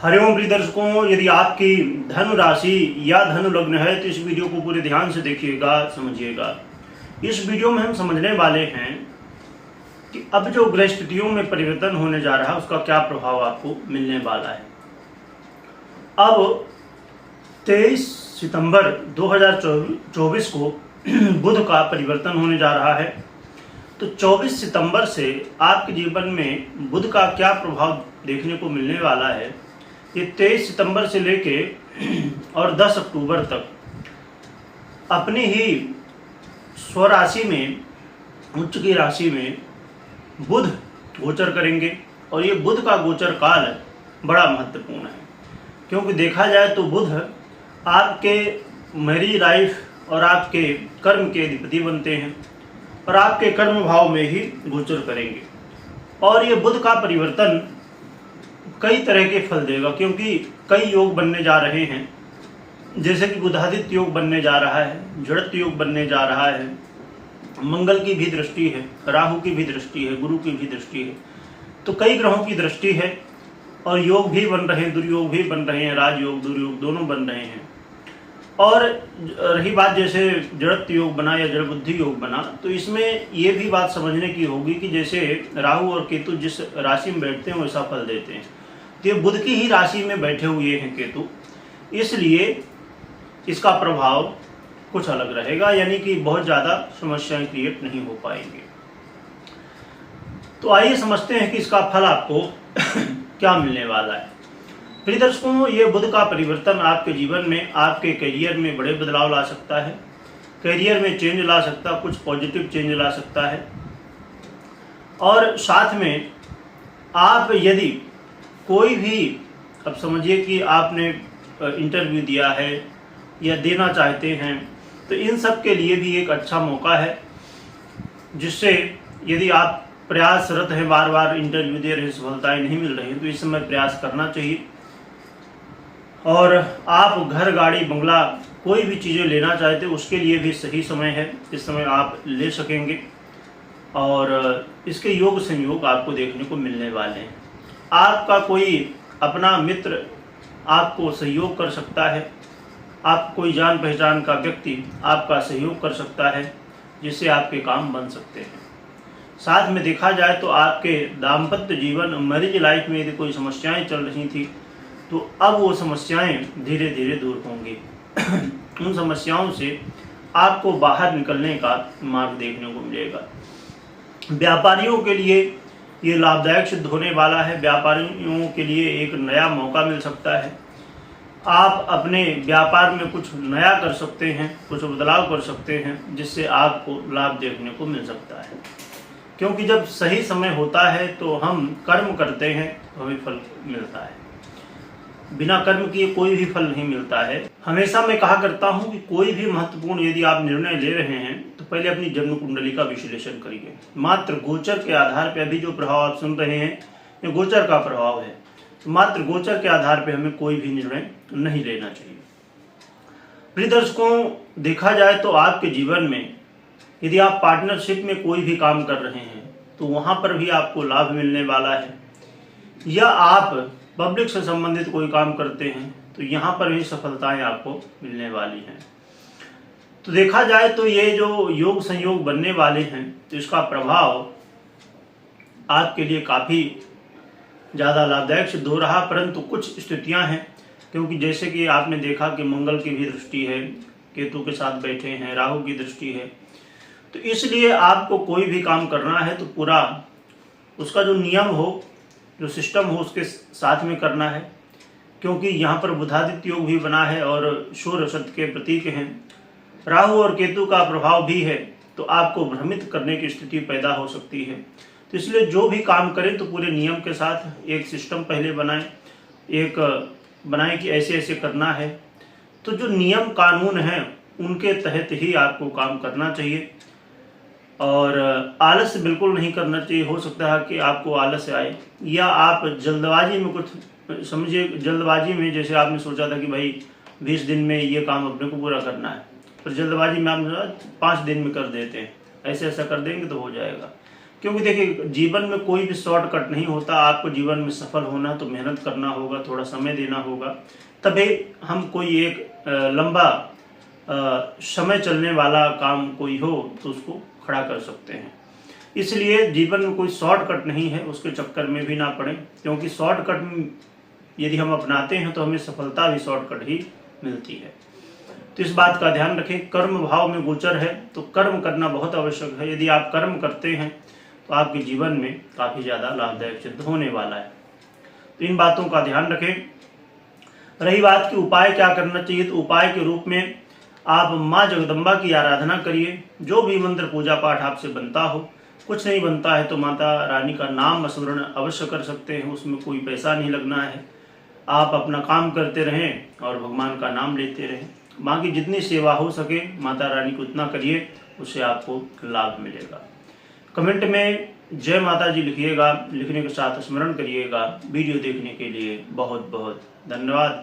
हरिओम प्रिय दर्शकों, यदि आपकी धनु राशि या धनु लग्न है तो इस वीडियो को पूरे ध्यान से देखिएगा, समझिएगा। इस वीडियो में हम समझने वाले हैं कि अब जो ग्रह स्थितियों में परिवर्तन होने जा रहा है उसका क्या प्रभाव आपको मिलने वाला है। अब 23 सितंबर 2024 को बुध का परिवर्तन होने जा रहा है। तो 24 सितंबर से आपके जीवन में बुध का क्या प्रभाव देखने को मिलने वाला है, ये 23 सितंबर से लेके और 10 अक्टूबर तक अपनी ही स्वराशि में, उच्च की राशि में बुध गोचर करेंगे। और ये बुध का गोचर काल बड़ा महत्वपूर्ण है, क्योंकि देखा जाए तो बुध आपके मैरिज लाइफ और आपके कर्म के अधिपति बनते हैं और आपके कर्म भाव में ही गोचर करेंगे। और ये बुध का परिवर्तन कई तरह के फल देगा, क्योंकि कई योग बनने जा रहे हैं, जैसे कि बुधादित्य योग बनने जा रहा है, जड़त्व योग बनने जा रहा है, मंगल की भी दृष्टि है, राहु की भी दृष्टि है, गुरु की भी दृष्टि है। तो कई ग्रहों की दृष्टि है और योग भी बन रहे हैं, दुर्योग भी बन रहे हैं, राजयोग दुर्योग दोनों बन रहे हैं। और रही बात जैसे जड़त्व योग बना या जड़ बुद्धि योग बना, तो इसमें ये भी बात समझने की होगी कि जैसे राहु और केतु जिस राशि में बैठते हैं वैसा फल देते हैं। तो ये बुध की ही राशि में बैठे हुए हैं केतु, इसलिए इसका प्रभाव कुछ अलग रहेगा, यानी कि बहुत ज़्यादा समस्याएं क्रिएट नहीं हो पाएंगे। तो आइए समझते हैं कि इसका फल आपको क्या मिलने वाला है। प्रिय दर्शकों, ये बुध का परिवर्तन आपके जीवन में, आपके करियर में बड़े बदलाव ला सकता है, करियर में चेंज ला सकता है, कुछ पॉजिटिव चेंज ला सकता है। और साथ में आप यदि कोई भी, अब समझिए कि आपने इंटरव्यू दिया है या देना चाहते हैं, तो इन सब के लिए भी एक अच्छा मौका है, जिससे यदि आप प्रयासरत हैं, बार बार इंटरव्यू दे रहे, सफलताएं नहीं मिल रही, तो इस समय प्रयास करना चाहिए। और आप घर, गाड़ी, बंगला कोई भी चीज़ें लेना चाहते हैं उसके लिए भी सही समय है, इस समय आप ले सकेंगे और इसके योग संयोग आपको देखने को मिलने वाले हैं। आपका कोई अपना मित्र आपको सहयोग कर सकता है, आप कोई जान पहचान का व्यक्ति आपका सहयोग कर सकता है, जिससे आपके काम बन सकते हैं। साथ में देखा जाए तो आपके दाम्पत्य जीवन, मैरिज लाइफ में यदि कोई समस्याएं चल रही थी तो अब वो समस्याएं धीरे धीरे दूर होंगी। उन समस्याओं से आपको बाहर निकलने का मार्ग देखने को मिलेगा। व्यापारियों के लिए ये लाभदायक सिद्ध होने वाला है। व्यापारियों के लिए एक नया मौका मिल सकता है। आप अपने व्यापार में कुछ नया कर सकते हैं, कुछ बदलाव कर सकते हैं, जिससे आपको लाभ देखने को मिल सकता है। क्योंकि जब सही समय होता है तो हम कर्म करते हैं तो हमें फल मिलता है, बिना कर्म किए कोई भी फल नहीं मिलता है। हमेशा मैं कहा करता हूं कि कोई भी महत्वपूर्ण यदि आप निर्णय ले रहे हैं तो पहले अपनी जन्म कुंडली का विश्लेषण करिए। मात्र गोचर के आधार पर, अभी जो प्रभाव आप सुन रहे हैं ये गोचर का प्रभाव है, तो मात्र गोचर के आधार पर हमें कोई भी निर्णय नहीं लेना चाहिए। प्रिय दर्शकों, देखा जाए तो आपके जीवन में यदि आप पार्टनरशिप में कोई भी काम कर रहे हैं तो वहां पर भी आपको लाभ मिलने वाला है, या आप पब्लिक से संबंधित कोई काम करते हैं तो यहाँ पर भी सफलताएं आपको मिलने वाली हैं। तो देखा जाए तो ये जो योग संयोग बनने वाले हैं तो इसका प्रभाव आपके लिए काफ़ी ज़्यादा लाभदायक सिद्ध हो रहा, परंतु कुछ स्थितियां हैं, क्योंकि जैसे कि आपने देखा कि मंगल की भी दृष्टि है, केतु के साथ बैठे हैं, राहु की दृष्टि है, तो इसलिए आपको कोई भी काम करना है तो पूरा उसका जो नियम हो, जो सिस्टम हो, उसके साथ में करना है। क्योंकि यहाँ पर बुधादित्य योग भी बना है और सूर्य शब्द के प्रतीक हैं, राहु और केतु का प्रभाव भी है, तो आपको भ्रमित करने की स्थिति पैदा हो सकती है। तो इसलिए जो भी काम करें तो पूरे नियम के साथ एक सिस्टम पहले बनाएं कि ऐसे ऐसे करना है। तो जो नियम कानून हैं उनके तहत ही आपको काम करना चाहिए और आलस बिल्कुल नहीं करना चाहिए। हो सकता है कि आपको आलस आए या आप जल्दबाजी में कुछ, समझिए जल्दबाजी में जैसे आपने सोचा था कि भाई 20 दिन में ये काम अपने को पूरा करना है, पर जल्दबाजी में आप 5 दिन में कर देते हैं, ऐसे ऐसा कर देंगे तो हो जाएगा। क्योंकि देखिए जीवन में कोई भी शॉर्टकट नहीं होता। आपको जीवन में सफल होना तो मेहनत करना होगा, थोड़ा समय देना होगा, तभी हम कोई एक लंबा समय चलने वाला काम कोई हो तो उसको खड़ा कर सकते हैं। इसलिए जीवन में कोई शॉर्टकट नहीं है, उसके चक्कर में भी ना पड़े, क्योंकि शॉर्टकट यदि हम अपनाते हैं तो हमें सफलता भी शॉर्टकट ही मिलती है। तो इस बात का ध्यान रखें। कर्म भाव में गोचर है तो कर्म करना बहुत आवश्यक है। यदि आप कर्म करते हैं तो आपके जीवन में काफ़ी ज़्यादा लाभदायक सिद्ध होने वाला है। तो इन बातों का ध्यान रखें। रही बात कि उपाय क्या करना चाहिए, तो उपाय के रूप में आप माँ जगदम्बा की आराधना करिए। जो भी मंत्र पूजा पाठ आपसे बनता हो, कुछ नहीं बनता है तो माता रानी का नाम स्मरण अवश्य कर सकते हैं, उसमें कोई पैसा नहीं लगना है। आप अपना काम करते रहें और भगवान का नाम लेते रहें। माँ की जितनी सेवा हो सके माता रानी को उतना करिए, उससे आपको लाभ मिलेगा। कमेंट में जय माता जी लिखिएगा, लिखने के साथ स्मरण करिएगा। वीडियो देखने के लिए बहुत बहुत धन्यवाद।